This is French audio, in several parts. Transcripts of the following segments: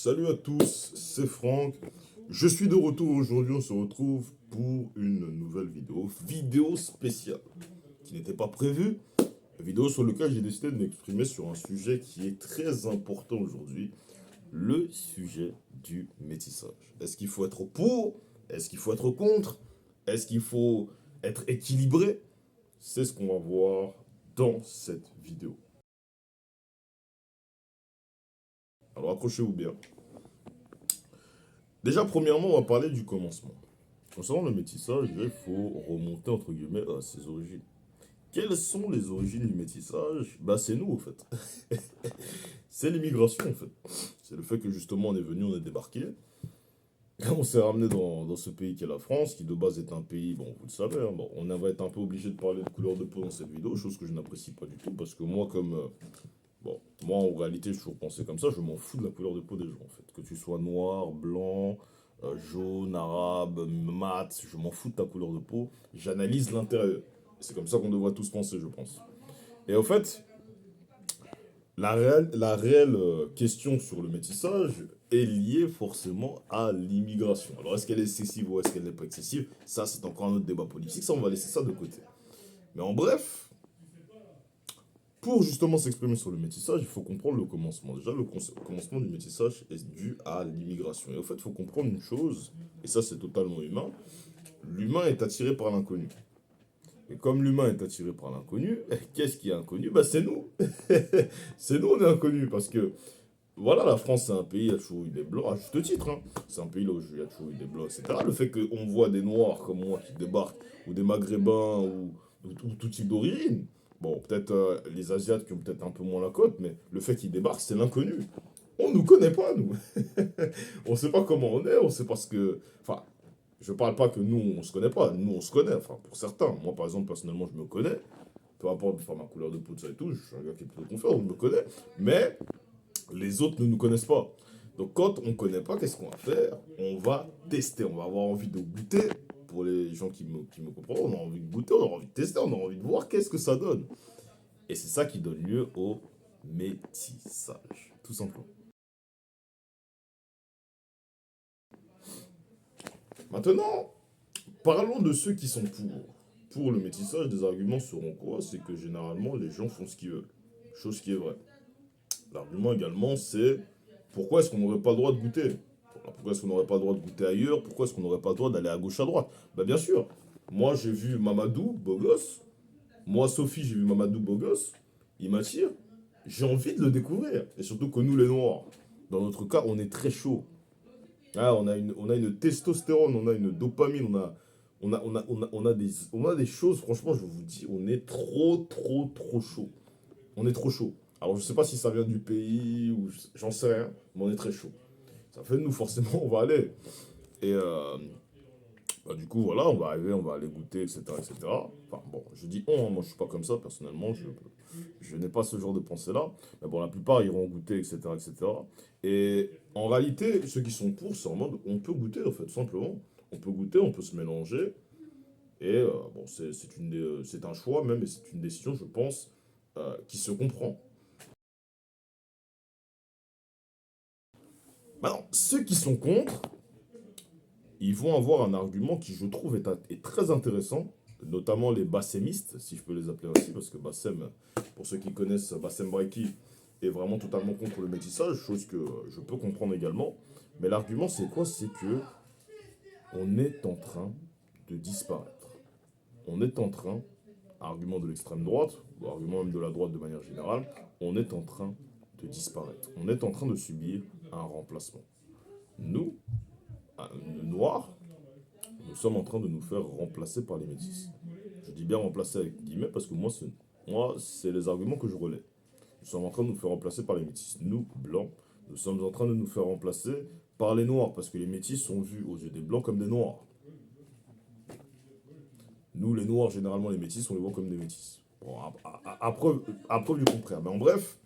Salut à tous, c'est Franck. Je suis de retour aujourd'hui, on se retrouve pour une nouvelle vidéo spéciale, qui n'était pas prévue, vidéo sur laquelle j'ai décidé de m'exprimer sur un sujet qui est très important aujourd'hui, le sujet du métissage. Est-ce qu'il faut être pour? Est-ce qu'il faut être contre? Est-ce qu'il faut être équilibré? C'est ce qu'on va voir dans cette vidéo. Alors accrochez-vous bien. Déjà, premièrement, on va parler du commencement. Concernant le métissage, il faut remonter entre guillemets à ses origines. Quelles sont les origines du métissage? Bah c'est nous en fait. C'est l'immigration en fait. C'est le fait que justement on est venu, on est débarqué. On s'est ramené dans ce pays qui est la France, qui de base est un pays, bon vous le savez, hein, bon, on va être un peu obligé de parler de couleur de peau dans cette vidéo, chose que je n'apprécie pas du tout, parce que moi comme... bon, moi en réalité je toujours pensé comme ça, je m'en fous de la couleur de peau des gens en fait. Que tu sois noir, blanc, jaune, arabe, mat, je m'en fous de ta couleur de peau, j'analyse l'intérieur. C'est comme ça qu'on devrait tous penser, je pense. Et au fait, la réelle question sur le métissage est liée forcément à l'immigration. Alors est-ce qu'elle est excessive ou est-ce qu'elle n'est pas excessive? Ça c'est encore un autre débat politique, ça on va laisser ça de côté. Mais en bref, pour justement s'exprimer sur le métissage, il faut comprendre le commencement. Déjà, le commencement du métissage est dû à l'immigration. Et au fait, il faut comprendre une chose, et ça c'est totalement humain, l'humain est attiré par l'inconnu. Et comme l'humain est attiré par l'inconnu, qu'est-ce qui est inconnu? Bah c'est nous. C'est nous, on est inconnus, parce que, voilà, la France c'est un pays, il y a toujours eu des blancs, à juste titre, hein. C'est un pays là où il y a toujours eu des blancs, etc. Le fait qu'on voit des noirs comme moi qui débarquent, ou des maghrébins, ou tout type d'origine, bon, peut-être les Asiates qui ont peut-être un peu moins la cote, mais le fait qu'ils débarquent, c'est l'inconnu. On nous connaît pas, nous. On sait pas comment on est, on sait pas ce que... Enfin, je parle pas que nous, on se connaît pas, nous, on se connaît, enfin, pour certains. Moi, par exemple, personnellement, je me connais, peu importe enfin, ma couleur de peau, tout ça et tout, je suis un gars qui est plutôt confiant, on me connaît, mais les autres ne nous connaissent pas. Donc quand on ne connaît pas, qu'est-ce qu'on va faire? On va tester, on va avoir envie de goûter. Pour les gens qui me comprennent, on a envie de goûter, on a envie de tester, on a envie de voir qu'est-ce que ça donne. Et c'est ça qui donne lieu au métissage, tout simplement. Maintenant, parlons de ceux qui sont pour. Pour le métissage, des arguments seront quoi? C'est que généralement, les gens font ce qu'ils veulent. Chose qui est vraie. L'argument également, c'est pourquoi est-ce qu'on n'aurait pas le droit de goûter? Pourquoi est-ce qu'on n'aurait pas le droit de goûter ailleurs? Pourquoi est-ce qu'on n'aurait pas le droit d'aller à gauche, à droite? Bah bien sûr, moi j'ai vu Mamadou, beau gosse. Moi, Sophie, j'ai vu Mamadou, beau gosse. Il m'attire. J'ai envie de le découvrir. Et surtout que nous, les Noirs, dans notre cas, on est très chaud. Ah, on a une testostérone, on a une dopamine, on a des choses, franchement, je vous dis, on est trop, trop, trop chaud. On est trop chaud. Alors, je sais pas si ça vient du pays ou j'en sais rien, mais on est très chaud. Ça fait de nous, forcément, on va aller. Et bah, du coup, voilà, on va arriver, on va aller goûter, etc., etc. Enfin, bon, je dis on, hein, moi je suis pas comme ça, personnellement, je n'ai pas ce genre de pensée-là. Mais bon, la plupart iront goûter, etc., etc. Et en réalité, ceux qui sont pour, c'est en mode, on peut goûter, en fait, tout simplement. On peut goûter, on peut se mélanger. Et bon, c'est un choix même, et c'est une décision, je pense, qui se comprend. Maintenant, ceux qui sont contre, ils vont avoir un argument qui, je trouve, est très intéressant, notamment les bassémistes, si je peux les appeler ainsi, parce que Bassem, pour ceux qui connaissent, Bassem Braiki est vraiment totalement contre le métissage, chose que je peux comprendre également. Mais l'argument, c'est quoi? C'est que on est en train de disparaître. On est en train, argument de l'extrême droite, ou argument même de la droite de manière générale, on est en train de disparaître. On est en train de subir un remplacement. Nous, Noirs, nous sommes en train de nous faire remplacer par les métis. Je dis bien remplacer avec guillemets parce que moi, c'est les arguments que je relais. Nous sommes en train de nous faire remplacer par les métis. Nous, blancs, nous sommes en train de nous faire remplacer par les noirs parce que les métis sont vus aux yeux des blancs comme des noirs. Nous, les noirs, généralement, les métis, on les voit comme des métis. Bon, à preuve du contraire. Mais en bref,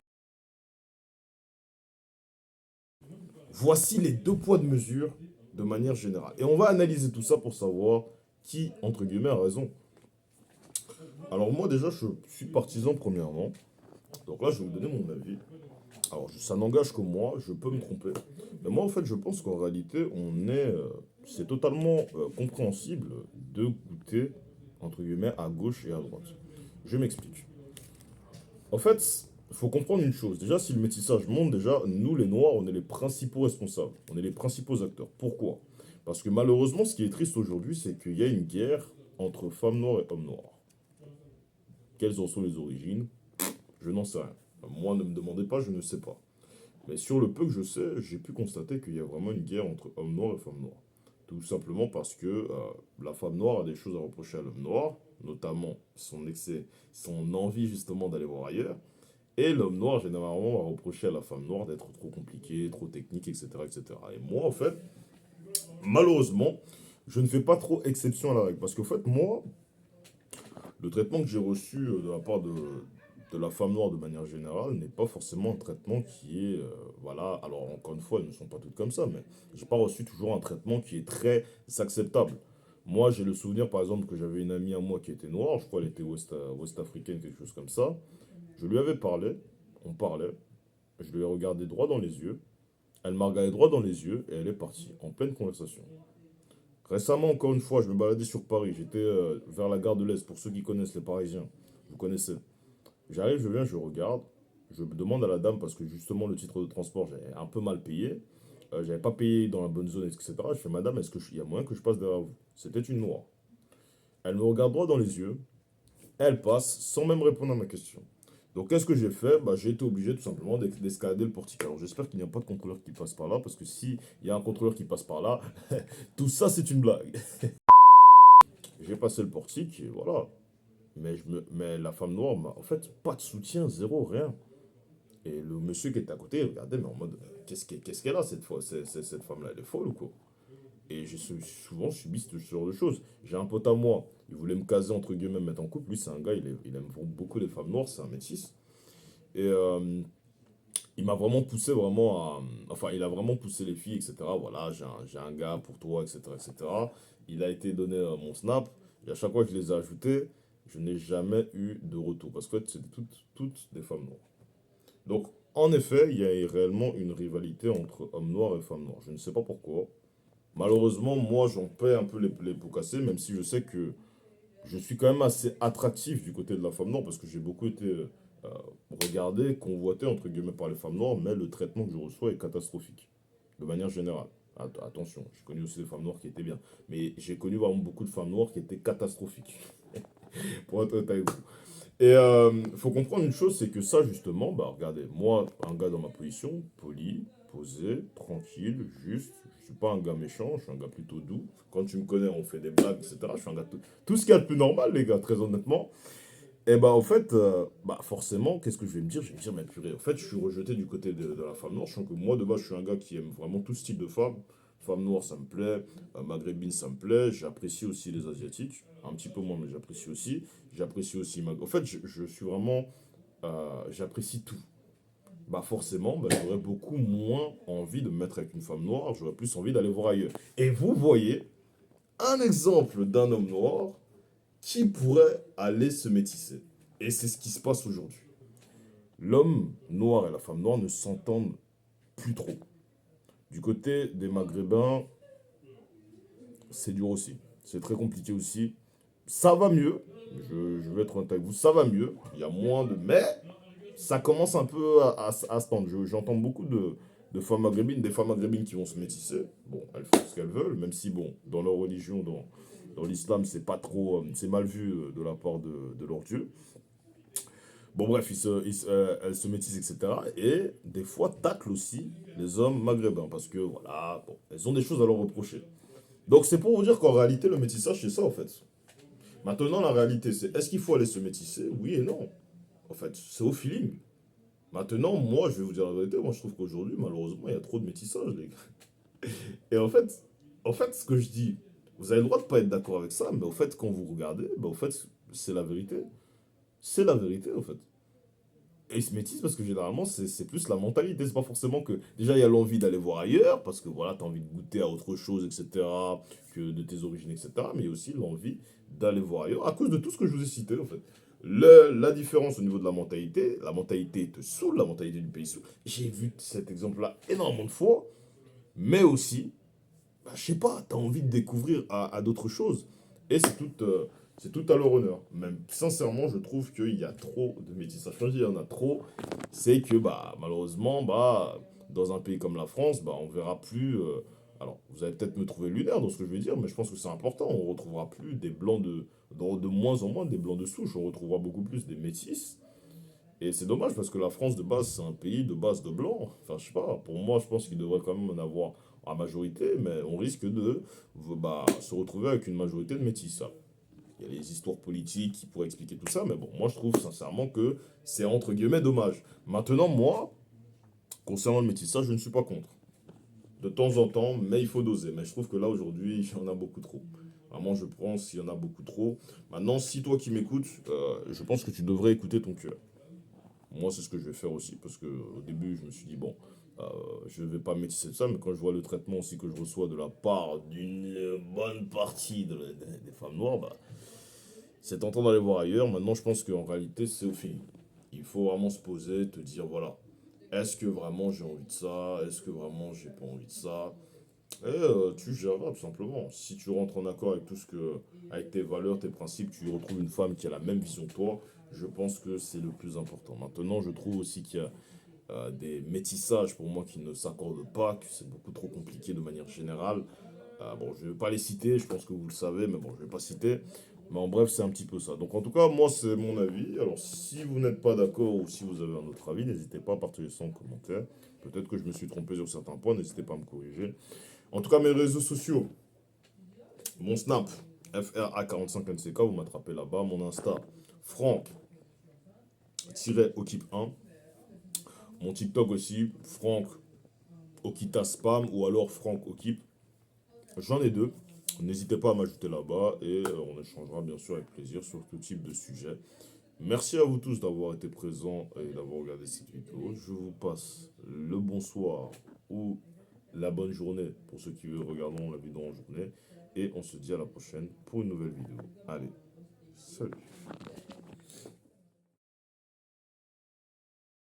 voici les deux poids de mesure de manière générale. Et on va analyser tout ça pour savoir qui, entre guillemets, a raison. Alors moi déjà je suis partisan premièrement, donc là je vais vous donner mon avis. Alors ça n'engage que moi, je peux me tromper, Mais moi, en fait, je pense qu'en réalité, c'est totalement compréhensible de goûter, entre guillemets, à gauche et à droite. Je m'explique. En fait, il faut comprendre une chose. Déjà, si le métissage monte, déjà, nous, les Noirs, on est les principaux responsables. On est les principaux acteurs. Pourquoi? Parce que malheureusement, ce qui est triste aujourd'hui, c'est qu'il y a une guerre entre femmes noires et hommes noirs. Quelles en sont les origines? Je n'en sais rien. Moi, ne me demandez pas, je ne sais pas. Mais sur le peu que je sais, j'ai pu constater qu'il y a vraiment une guerre entre hommes noirs et femmes noires. Tout simplement parce que la femme noire a des choses à reprocher à l'homme noir, notamment son excès, son envie justement d'aller voir ailleurs. Et l'homme noir, généralement, va reprocher à la femme noire d'être trop compliquée, trop technique, etc., etc. Et moi, en fait, malheureusement, je ne fais pas trop exception à la règle. Parce qu'en fait, moi, le traitement que j'ai reçu de la part de la femme noire de manière générale n'est pas forcément un traitement qui est, voilà, alors encore une fois, elles ne sont pas toutes comme ça, mais j'ai pas reçu toujours un traitement qui est très acceptable. Moi, j'ai le souvenir, par exemple, que j'avais une amie à moi qui était noire, je crois qu'elle était ouest-africaine, quelque chose comme ça. Je lui avais parlé, on parlait, je lui ai regardé droit dans les yeux, elle m'a regardé droit dans les yeux et elle est partie, en pleine conversation. Récemment, encore une fois, je me baladais sur Paris, j'étais vers la gare de l'Est, pour ceux qui connaissent les Parisiens, vous connaissez. J'arrive, je viens, je regarde, je demande à la dame, parce que justement le titre de transport, j'avais un peu mal payé, j'avais pas payé dans la bonne zone, etc. Je fais, madame, il y a moyen que je passe derrière vous? C'était une noire. Elle me regarde droit dans les yeux, elle passe sans même répondre à ma question. Donc qu'est-ce que j'ai fait? Bah, j'ai été obligé tout simplement d'escalader le portique. Alors j'espère qu'il n'y a pas de contrôleur qui passe par là, parce que si il y a un contrôleur qui passe par là, tout ça c'est une blague. J'ai passé le portique et voilà. Mais la femme noire m'a en fait pas de soutien, zéro, rien. Et le monsieur qui était à côté, il regardait, mais en mode, qu'est-ce qu'elle a cette fois, cette femme-là, elle est folle ou quoi? Et j'ai souvent subi ce genre de choses. J'ai un pote à moi, il voulait me caser, entre guillemets, me mettre en couple. Lui, c'est un gars, il aime beaucoup les femmes noires, c'est un métis. Et il m'a vraiment poussé vraiment à... Enfin, il a vraiment poussé les filles, etc. Voilà, j'ai un gars pour toi, etc., etc. Il a été donné mon snap. Et à chaque fois que je les ai ajoutés, je n'ai jamais eu de retour. Parce que c'était toutes des femmes noires. Donc, en effet, il y a réellement une rivalité entre hommes noirs et femmes noires. Je ne sais pas pourquoi. Malheureusement, moi, j'en paie un peu les pots cassés, même si je sais que je suis quand même assez attractif du côté de la femme noire, parce que j'ai beaucoup été regardé, convoité, entre guillemets, par les femmes noires, mais le traitement que je reçois est catastrophique, de manière générale. Attention, j'ai connu aussi des femmes noires qui étaient bien, mais j'ai connu vraiment beaucoup de femmes noires qui étaient catastrophiques, pour être honnête avec vous. Et faut comprendre une chose, c'est que ça, justement, bah regardez, moi, un gars dans ma position, poli, posé, tranquille, juste, je suis pas un gars méchant, je suis un gars plutôt doux. Quand tu me connais, on fait des blagues, etc. Je suis un gars tout ce qu'il y a de plus normal, les gars, très honnêtement. Et bah, en fait, bah, forcément, qu'est-ce que je vais me dire? Je vais me dire, mais purée, en fait, je suis rejeté du côté de la femme noire. Je sens que moi, de base, je suis un gars qui aime vraiment tout ce type de femme. Femme noire, ça me plaît. Maghrébine, ça me plaît. J'apprécie aussi les Asiatiques. Un petit peu moins, mais j'apprécie aussi. J'apprécie aussi. En fait, je suis vraiment. J'apprécie tout. Bah, forcément, bah, j'aurais beaucoup moins envie de me mettre avec une femme noire. J'aurais plus envie d'aller voir ailleurs. Et vous voyez un exemple d'un homme noir qui pourrait aller se métisser. Et c'est ce qui se passe aujourd'hui. L'homme noir et la femme noire ne s'entendent plus trop. Du côté des Maghrébins, c'est dur aussi. C'est très compliqué aussi. Ça va mieux. Je vais être honnête avec vous, ça va mieux. Il y a moins de... Mais ça commence un peu à se tendre. J'entends beaucoup de femmes maghrébines, des femmes maghrébines qui vont se métisser. Bon, elles font ce qu'elles veulent, même si, bon, dans leur religion, dans l'islam, c'est pas trop... c'est mal vu de la part de leur Dieu. Bon, bref, elles se métissent, etc. Et des fois, taclent aussi les hommes maghrébins. Parce que, voilà, bon, elles ont des choses à leur reprocher. Donc, c'est pour vous dire qu'en réalité, le métissage, c'est ça, en fait. Maintenant, la réalité, c'est est-ce qu'il faut aller se métisser? Oui et non. En fait, c'est au feeling. Maintenant, moi, je vais vous dire la vérité. Moi, je trouve qu'aujourd'hui, malheureusement, il y a trop de métissage, les gars. Et en fait, ce que je dis, vous avez le droit de pas être d'accord avec ça, mais au fait, quand vous regardez, bah, au fait, c'est la vérité. C'est la vérité, en fait. Et ils se métissent parce que généralement, c'est plus la mentalité. C'est pas forcément que. Déjà, il y a l'envie d'aller voir ailleurs, parce que voilà, tu as envie de goûter à autre chose, etc., que de tes origines, etc. Mais il y a aussi l'envie d'aller voir ailleurs, à cause de tout ce que je vous ai cité, en fait. La différence au niveau de la mentalité te saoule, la mentalité du pays saoule. J'ai vu cet exemple-là énormément de fois. Mais aussi, bah, je sais pas, tu as envie de découvrir à d'autres choses. Et c'est tout à leur honneur. Même sincèrement, je trouve qu'il y a trop de métissage. Quand je dis il y en a trop, c'est que bah, malheureusement, bah, dans un pays comme la France, bah, on verra plus. Alors, vous allez peut-être me trouver lunaire dans ce que je vais dire, mais je pense que c'est important. On retrouvera plus des blancs de moins en moins des blancs de souche. On retrouvera beaucoup plus des métis. Et c'est dommage parce que la France de base, c'est un pays de base de blancs. Enfin, je sais pas, pour moi, je pense qu'il devrait quand même en avoir en majorité, mais on risque de bah, se retrouver avec une majorité de métis. Ça. Il y a les histoires politiques qui pourraient expliquer tout ça, mais bon, moi je trouve sincèrement que c'est entre guillemets dommage. Maintenant, moi, concernant le métissage, je ne suis pas contre. De temps en temps, mais il faut doser. Mais je trouve que là, aujourd'hui, il y en a beaucoup trop. Vraiment, je pense qu'il y en a beaucoup trop. Maintenant, si toi qui m'écoutes, je pense que tu devrais écouter ton cœur. Moi, c'est ce que je vais faire aussi, parce que au début, je me suis dit, bon, euh, je ne vais pas métisser de ça, mais quand je vois le traitement aussi que je reçois de la part d'une bonne partie des femmes noires, bah, c'est tentant d'aller voir ailleurs. Maintenant, je pense qu'en réalité, c'est au fini. Il faut vraiment se poser, te dire, voilà, est-ce que vraiment j'ai envie de ça? Est-ce que vraiment j'ai pas envie de ça? Et tu géreras tout simplement. Si tu rentres en accord avec tout ce que, avec tes valeurs, tes principes, tu retrouves une femme qui a la même vision que toi, je pense que c'est le plus important. Maintenant, je trouve aussi qu'il y a des métissages pour moi qui ne s'accordent pas, que c'est beaucoup trop compliqué de manière générale. Bon, je ne vais pas les citer, je pense que vous le savez, mais bon, je ne vais pas citer. Mais en bref, c'est un petit peu ça. Donc en tout cas, moi, c'est mon avis. Alors si vous n'êtes pas d'accord ou si vous avez un autre avis, n'hésitez pas à partager ça en commentaire. Peut-être que je me suis trompé sur certains points, n'hésitez pas à me corriger. En tout cas, mes réseaux sociaux, mon Snap, FRA45NCK, vous m'attrapez là-bas. Mon Insta, Franck-Okip1. Mon TikTok aussi, Franck Okita Spam ou alors Franck Okip. J'en ai deux. N'hésitez pas à m'ajouter là-bas et on échangera bien sûr avec plaisir sur tout type de sujet. Merci à vous tous d'avoir été présents et d'avoir regardé cette vidéo. Je vous passe le bonsoir ou la bonne journée pour ceux qui regarderont la vidéo en journée. Et on se dit à la prochaine pour une nouvelle vidéo. Allez, salut.